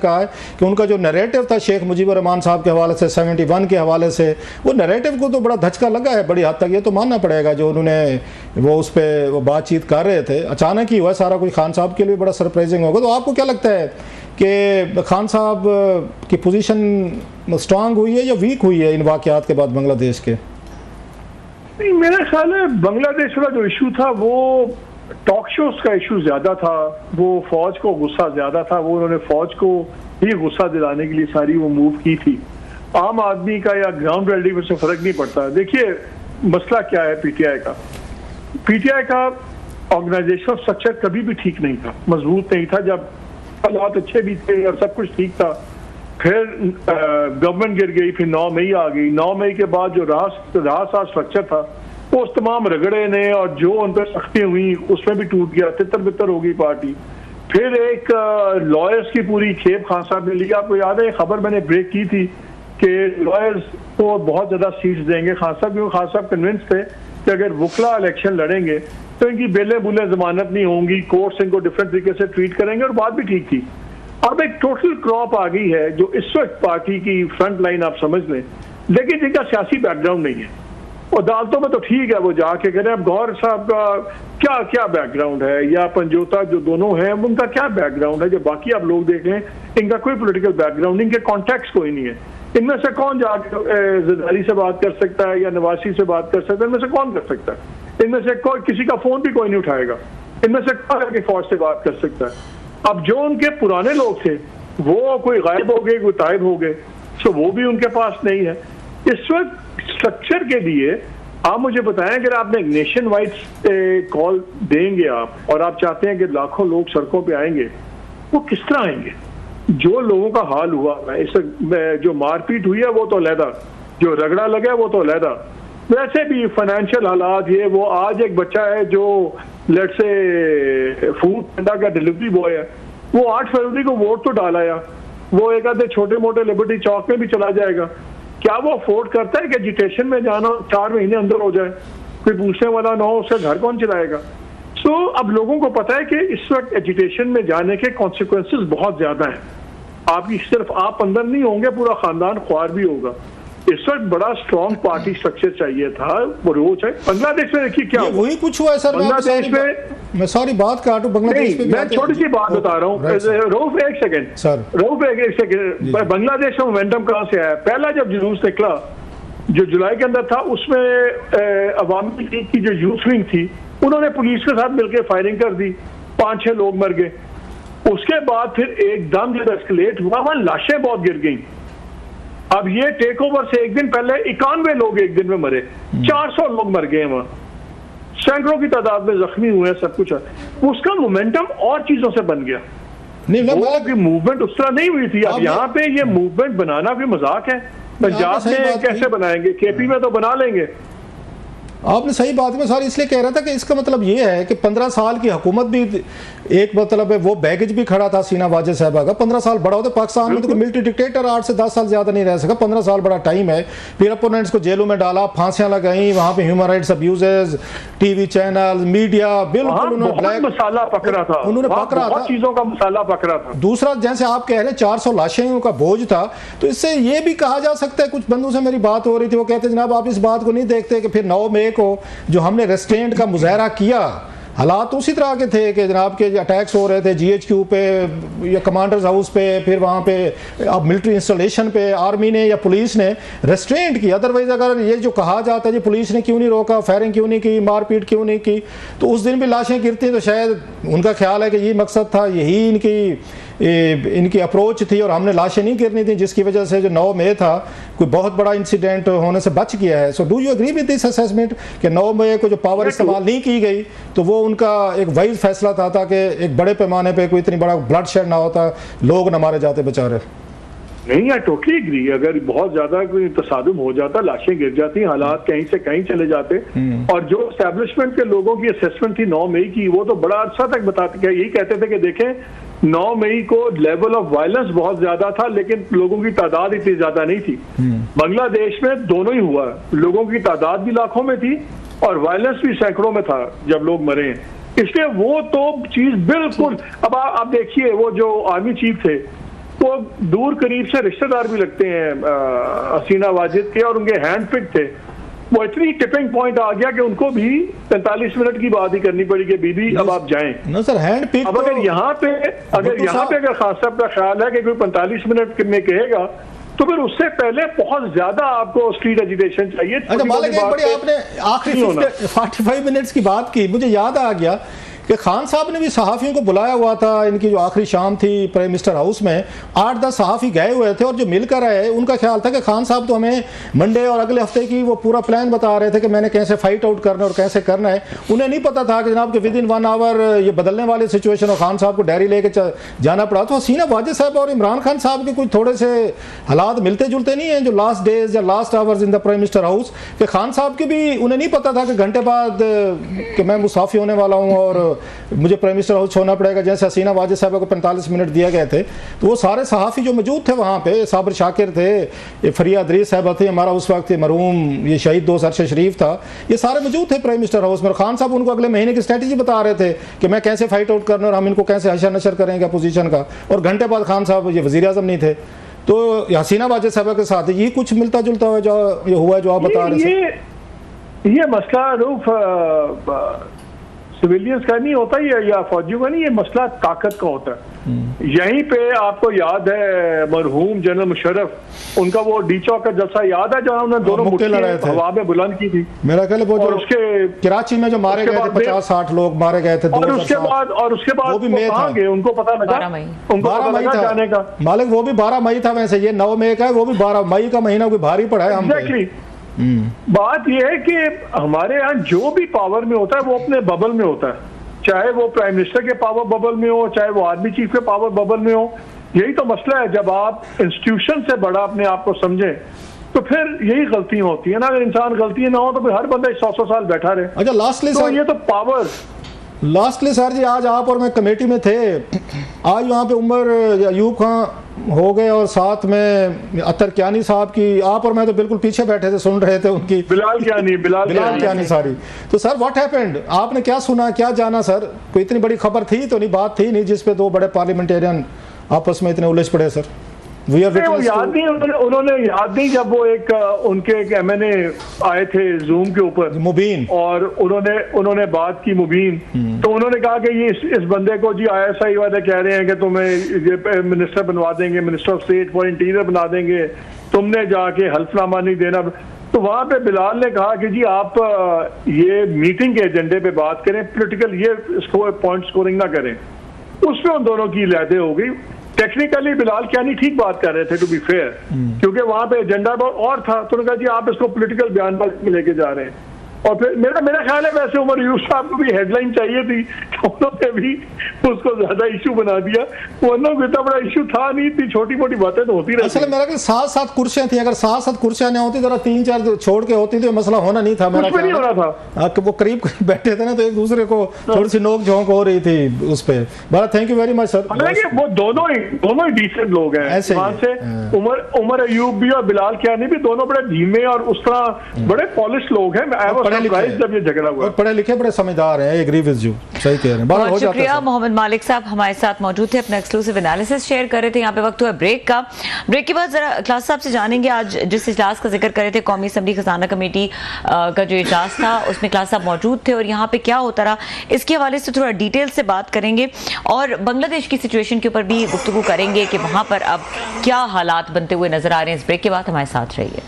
कहा है कि उनका जो नैरेटिव था शेख मुजीबुर रहमान साहब के हवाले से 71 के हवाले से, वो नैरेटिव को तो बड़ा धचका लगा है बड़ी हद तक, ये तो मानना पड़ेगा। जो उन्होंने वो उस पर वो बातचीत कर रहे थे, अचानक ही हुआ सारा कुछ, खान साहब के लिए बड़ा सरप्राइजिंग होगा। तो आपको क्या लगता है कि खान साहब की पोजीशन स्ट्रांग हुई है या वीक हुई है इन वाक़यात के बाद बांग्लादेश के? नहीं, मेरा ख्याल है बांग्लादेश का जो इशू था वो टॉक शोज का इशू ज्यादा था, वो फौज को गुस्सा ज्यादा था, वो उन्होंने फौज को ही गुस्सा दिलाने के लिए सारी वो मूव की थी। आम आदमी का या ग्राउंड रियलिटी में से फर्क नहीं पड़ता। देखिए मसला क्या है, पीटीआई का ऑर्गेनाइजेशनल स्ट्रक्चर कभी भी ठीक नहीं था, मजबूत नहीं था। जब हालात अच्छे भी थे और सब कुछ ठीक था, फिर गवर्नमेंट गिर गई, फिर 9 मई आ गई। 9 मई के बाद जो रासा स्ट्रक्चर था वो उस तमाम रगड़े ने और जो उन पर सख्ती हुई उसमें भी टूट गया, तितर बितर हो गई पार्टी। फिर एक लॉयर्स की पूरी खेप खान साहब ने ली। आपको याद है खबर मैंने ब्रेक की थी कि लॉयर्स को बहुत ज्यादा सीट्स देंगे खान साहब, क्योंकि खान साहब कन्विंस थे कि अगर वकला इलेक्शन लड़ेंगे तो इनकी बेले बुले जमानत नहीं होंगी, कोर्ट्स इनको डिफरेंट तरीके से ट्रीट करेंगे, और बात भी ठीक थी। अब एक टोटल क्रॉप आ गई है जो इस वक्त पार्टी की फ्रंट लाइन आप समझ लें, लेकिन जिनका सियासी बैकग्राउंड नहीं है। और अदालतों में तो ठीक है वो जाके करें। अब गौहर साहब का क्या क्या बैकग्राउंड है, या पंजोता जो दोनों हैं उनका क्या बैकग्राउंड है, जो बाकी आप लोग देख लें इनका कोई पॉलिटिकल बैकग्राउंड, इनके कॉन्टेक्स्ट कोई नहीं है। इनमें से कौन जाके जरदारी से बात कर सकता है या नवासी से बात कर सकता है? इनमें से कौन कर सकता है? इनमें से कोई, किसी का फोन भी कोई नहीं उठाएगा। इनमें से कौन है कि फौज से बात कर सकता है? अब जो उनके पुराने लोग थे वो कोई गायब हो गए, कोई तायब हो गए, तो वो भी उनके पास नहीं है। इस वक्त स्ट्रक्चर के लिए आप मुझे बताएं, अगर आपने नेशन वाइड कॉल देंगे आप और आप चाहते हैं कि लाखों लोग सड़कों पे आएंगे, वो किस तरह आएंगे? जो लोगों का हाल हुआ है, इस जो मारपीट हुई है वो तो अलहदा, जो रगड़ा लगा है वो तो अलहदा, वैसे भी फाइनेंशियल हालात ये वो। आज एक बच्चा है जो लेट से फूड पांडा का डिलीवरी बॉय है, वो 8 फरवरी को वोट तो डाला या वो एक आधे छोटे मोटे लिबर्टी चौक में भी चला जाएगा। क्या वो अफोर्ड करता है कि एजुटेशन में जाना 4 महीने अंदर हो जाए, कोई पूछने वाला ना हो, उसका घर कौन चलाएगा? सो अब लोगों को पता है कि इस वक्त एजुटेशन में जाने के कॉन्सिक्वेंसेस बहुत ज्यादा हैं। आपकी सिर्फ आप अंदर नहीं होंगे, पूरा खानदान ख्वार भी होगा। इस वक्त बड़ा स्ट्रॉन्ग पार्टी स्ट्रक्चर चाहिए था, वो रोज है। बांग्लादेश में देखिए क्या वही कुछ हुआ है सर। बांग्लादेश में मैं सॉरी बात काटू, बांग्लादेश में मैं छोटी सी बात बता रहा हूँ रऊफ, एक सेकंड सर, रऊफ एक सेकंड। बांग्लादेश में मोमेंटम कहाँ से आया? पहला जब जुलूस निकला जो जुलाई के अंदर था, उसमें अवामी लीग की जो यूथ विंग थी उन्होंने पुलिस के साथ मिलकर फायरिंग कर दी, 5-6 लोग मर गए। उसके बाद फिर एकदम जब एस्केलेट हुआ, वहां लाशें बहुत गिर गई। अब ये टेक ओवर से एक दिन पहले 91 लोग एक दिन में मरे, 400 लोग मर गए वहां, सैकड़ों की तादाद में जख्मी हुए हैं, सब कुछ है। उसका मोमेंटम और चीजों से बन गया। नहीं, मूवमेंट उस तरह नहीं हुई थी। अब यहाँ पे ये मूवमेंट बनाना भी मजाक है। पंजाब में कैसे बनाएंगे? केपी में तो बना लेंगे। आपने सही बात में सारी इसलिए कह रहा था कि इसका मतलब ये है कि 15 साल की हुकूमत भी एक मतलब है, वो बैगेज भी खड़ा था सीना वाजिद साहबा का। 15 साल बड़ा होता, पाकिस्तान में तो मिलिट्री डिक्टेटर 8 से 10 साल ज्यादा नहीं रह सका। 15 साल बड़ा टाइम है। फिर अपोनेंट्स को जेलों में डाला, फांसियां लगाई, वहां पे human rights abuses, TV channel, media, बिल्कुल उन्होंने मसाला पकड़ा था, उन्होंने पकड़ा था, चीजों का मसाला पकड़ा था। दूसरा, जैसे आप कह रहे हैं 400 लाशें का बोझ था, तो इससे ये भी कहा जा सकता है, कुछ बंदों से मेरी बात हो रही थी, वो कहते जनाब आप इस बात को नहीं देखते कि फिर 9 मई को जो हमने रेस्ट्रेंट का मुजाहरा किया, हालात उसी तरह के थे कि जनाब के अटैक्स हो रहे थे GHQ पे या कमांडर्स हाउस पे, फिर वहाँ पे अब मिलिट्री इंस्टॉलेशन पे आर्मी ने या पुलिस ने रेस्ट्रेंट किया। अदरवाइज अगर ये जो कहा जाता है जी पुलिस ने क्यों नहीं रोका, फायरिंग क्यों नहीं की, मारपीट क्यों नहीं की, तो उस दिन भी लाशें गिरती, तो शायद उनका ख्याल है कि ये मकसद था, यही इनकी अप्रोच थी और हमने लाशें नहीं गिरनी थी, जिसकी वजह से जो 9 मई था कोई बहुत बड़ा इंसिडेंट होने से बच गया है। So do you agree with this assessment कि 9 मई को जो पावर इस्तेमाल नहीं की गई तो वो उनका एक वाइज फैसला था ताकि एक बड़े पैमाने पे कोई इतनी बड़ा ब्लड शेड ना होता, लोग न मारे जाते बेचारे? नहीं, आई टोटली एग्री। अगर बहुत ज्यादा कोई तसादुम हो जाता, लाशें गिर जाती, हालात कहीं से कहीं चले जाते, और जो एस्टेब्लिशमेंट के लोगों की असेसमेंट थी 9 मई की, वो तो बड़ा अर्सा तक बताते, यही कहते थे कि देखें 9 मई को लेवल ऑफ वायलेंस बहुत ज्यादा था, लेकिन लोगों की तादाद इतनी ज्यादा नहीं थी। बांग्लादेश में दोनों ही हुआ, लोगों की तादाद भी लाखों में थी और वायलेंस भी सैकड़ों में था जब लोग मरे, इसलिए वो तो चीज बिल्कुल। अब आप देखिए वो जो आर्मी चीफ थे वो दूर करीब से रिश्तेदार भी लगते हैं हसीना वाजिद के, और उनके हैंड पिक थे। वो इतनी टिपिंग पॉइंट आ गया कि उनको भी 45 मिनट की बात ही करनी पड़ी कि बीबी अब आप जाएं। नो सर, हैंड पिक अब अगर यहाँ पे अगर खास साहब का ख्याल है कि कोई 45 मिनट में कहेगा, तो फिर उससे पहले बहुत ज्यादा आपको स्ट्रीट एजुकेशन चाहिए। अच्छा मालिक, एक बड़ी आपने आखिरी 45 मिनट्स की बात की, मुझे याद आ गया कि खान साहब ने भी सहाफ़ियों को बुलाया हुआ था। इनकी जो आखिरी शाम थी प्राइम मिनिस्टर हाउस में, 8-10 सहाफ़ी गए हुए थे और जो मिलकर आए उनका ख्याल था कि खान साहब तो हमें मंडे और अगले हफ्ते की वो पूरा प्लान बता रहे थे कि मैंने कैसे फाइट आउट करना और कैसे करना है। उन्हें नहीं पता था कि जनाब कि विद इन 1 आवर ये बदलने वाली सिचुएशन और खान साहब को डायरी लेके जाना पड़ा। तो हसीना वाजिद साहब और इमरान खान साहब के कुछ थोड़े से हालात मिलते जुलते नहीं हैं जो लास्ट डेज या last hours in the prime minister house, कि खान साहब के भी उन्हें नहीं पता था कि घंटे बाद कि मैं मुसाफी होने वाला हूँ और मुझे प्राइम मिनिस्टर हाउस छोड़ना पड़ेगा। जैसे हसीना वाजिद साहब को 45 मिनट दिए गए थे, तो वो सारे सहाफ़ी जो मौजूद थे वहाँ पे, साबिर शाकिर थे, ये फरिया अदरीस साहब थे, हमारा उस वक्त मरहूम ये शहीद दोस्त अरशद शरीफ था, ये सारे मौजूद थे प्राइम मिनिस्टर हाउस में। खान साहब उनको अगले महीने की स्ट्रेटजी बता रहे थे कि मैं कैसे फाइट आउट करना और हम इनको कैसे हशर नशर करेंगे अपोजिशन का। और घंटे बाद खान साहब ये वज़ीर आज़म नहीं थे। तो हसीना वाजिद साहब के साथ ये कुछ मिलता जुलता हुआ जो ये हुआ जो आप बता रहे थे। ये मसला रूफ सिविलियंस का नहीं होता या फौजियों का नहीं, ये मसला ताकत का होता है। यहीं पे आपको याद है मरहूम जनरल मुशर्रफ, उनका वो डी चौक का जलसा याद है जहाँ उन्होंने दोनों मुक्के हवा में बुलंद की थी। मेरा ख्याल है वो जो उसके कराची में जो मारे गए थे 50-60 लोग मारे गए थे, और उसके बाद वो भी मई था, उनको पता लगा 12 मई था जाने का। मालिक वो भी 12 मई था, वैसे ये 9 मई का है, वो भी 12 मई का महीना कोई भारी पड़ा है हम पे। बात यह है कि हमारे यहाँ जो भी पावर में होता है वो अपने बबल में होता है, चाहे वो प्राइम मिनिस्टर के पावर बबल में हो, चाहे वो आर्मी चीफ के पावर बबल में हो। यही तो मसला है, जब आप इंस्टीट्यूशन से बड़ा अपने आप को समझें तो फिर यही गलतियां होती है ना। अगर इंसान गलतियां ना हो तो फिर हर बंदा 100 साल बैठा रहे। अच्छा लास्टली तो ये तो पावर, लास्टली सर जी, आज आप और मैं कमेटी में थे, आज वहाँ पे उमर अयूब खां हो गए और साथ में अतर कियानी साहब की, आप और मैं तो बिल्कुल पीछे बैठे थे, सुन रहे थे उनकी, बिलाल कियानी सारी। तो सर व्हाट हैपेंड, आपने क्या सुना, क्या जाना सर? कोई इतनी बड़ी खबर थी तो नहीं, बात थी नहीं जिसपे 2 बड़े पार्लियामेंटेरियन आपस में इतने उलझ पड़े सर? याद नहीं, उन्होंने याद नहीं जब वो एक उनके एक MNA आए थे जूम के ऊपर, मुबीन, और उन्होंने बात की मुबीन, तो उन्होंने कहा कि ये इस बंदे को जी ISI वाले कह रहे हैं कि तुम्हें ये मिनिस्टर बनवा देंगे, minister of state for interior बना देंगे, तुमने जाके हल्फनामा नहीं देना। तो वहां पे बिलाल ने कहा कि जी आप ये मीटिंग के एजेंडे पे बात करें, पॉलिटिकल ये पॉइंट स्कोरिंग ना करें। उसमें उन दोनों की लहदे हो गई। टेक्निकली बिलाल कियानी ठीक बात कर रहे थे टू बी फेयर, क्योंकि वहां पे एजेंडा और था। तो उन्होंने कहा जी आप इसको पॉलिटिकल बयानबाजी में लेके जा रहे हैं। और फिर मेरा ख्याल है वैसे उमर अयूब साहब को भी हेडलाइन चाहिए थी, तो उन्होंने भी उसको ज्यादा इशू बना दिया, वरना इतना बड़ा इशू था नहीं, इतनी छोटी मोटी बातें तो होती रहती। असल मेरा ख्याल 7-7 कुर्सियां थी, अगर 7-7 कुर्सियां नहीं होती, जरा 3-4 छोड़ के होती तो मसला होना नहीं था। मेरा नहीं हो रहा था, वो करीब बैठे थे ना, तो एक दूसरे को थोड़ी सी नोक झोंक हो रही थी उस पर। बड़ा thank you very much sir. वो दोनों ही डिसेंट लोग हैं, ऐसे उमर अयूब भी और बिलाल कियानी भी दोनों बड़े धीमे और उस तरह बड़े पॉलिश लोग हैं। जब ये झगड़ा हुआ, पढ़े लिखे बड़े समझदार हैं, एग्री विद यू, सही कह रहे हैं। बहुत शुक्रिया। मोहम्मद मालिक साहब हमारे साथ मौजूद थे, अपना एक्सक्लूसिव एनालिसिस शेयर कर रहे थे। यहाँ पे वक्त हुआ ब्रेक का। ब्रेक के बाद जरा क्लास साहब से जानेंगे, आज जिस इजलास का जिक्र कर रहे थे, कौमी असम्बली खजाना कमेटी का जो इजलास था, उसमें क्लास साहब मौजूद थे और यहाँ पे क्या होता रहा, इसके हवाले से थोड़ा डिटेल से बात करेंगे और बांग्लादेश की सिचुएशन के ऊपर भी गुफ्तगू करेंगे कि वहां पर अब क्या हालात बनते हुए नजर आ रहे हैं। इस ब्रेक के बाद हमारे साथ रहिए।